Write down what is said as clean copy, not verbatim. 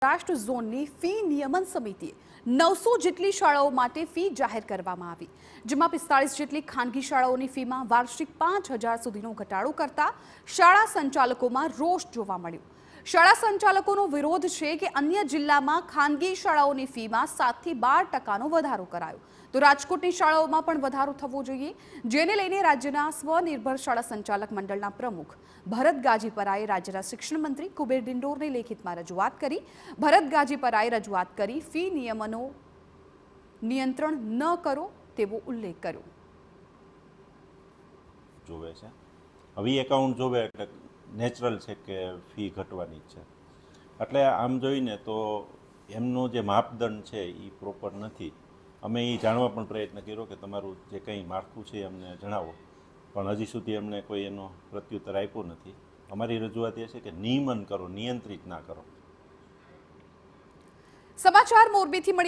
સૌરાષ્ટ્ર ઝોનની ફી નિયમન સમિતિએ 900 જેટલી શાળાઓ માટે ફી જાહેર કરવામાં આવી, જેમાં 45 જેટલી ખાનગી શાળાઓની ફીમાં વાર્ષિક 5000 સુધીનો ઘટાડો કરતા શાળા સંચાલકોમાં રોષ જોવા મળ્યો। શાળા સંચાલકોનો વિરોધ છે કે અન્ય જિલ્લામાં ખાનગી શાળાઓની ફીમાં 7 થી 12% વધારો કરાયો, તો રાજકોટની શાળાઓમાં પણ વધારો થવો જોઈએ, જેને લઈને રાજ્યના સ્વનિર્ભર શાળા સંચાલક મંડળના પ્રમુખ ભરત ગાજીપરાએ રાજ્યના શિક્ષણ મંત્રી કુબેર ડિંડોરને લેખિતમાં રજૂઆત કરી। ભરત ગાજીપરાએ રજૂઆત કરી ફી નિયમનો નિયંત્રણ ન કરો તેવો ઉલ્લેખ કર્યો। જોવે છે હવે એકાઉન્ટ જોવે એટલે નેચરલ છે કે ફી ઘટવાની છે, એટલે આમ જોઈને તો એમનો જે માપદંડ છે એ પ્રોપર નથી। અમે એ જાણવા પણ પ્રયત્ન કર્યો કે તમારું જે કંઈ માળખું છે અમને જણાવો, પણ હજી સુધી અમને કોઈ એનો પ્રત્યુત્તર આપ્યો નથી। અમારી રજૂઆત એ છે કે નિયમન કરો, નિયંત્રિત ના કરો। સમાચાર મોરબીથી મળી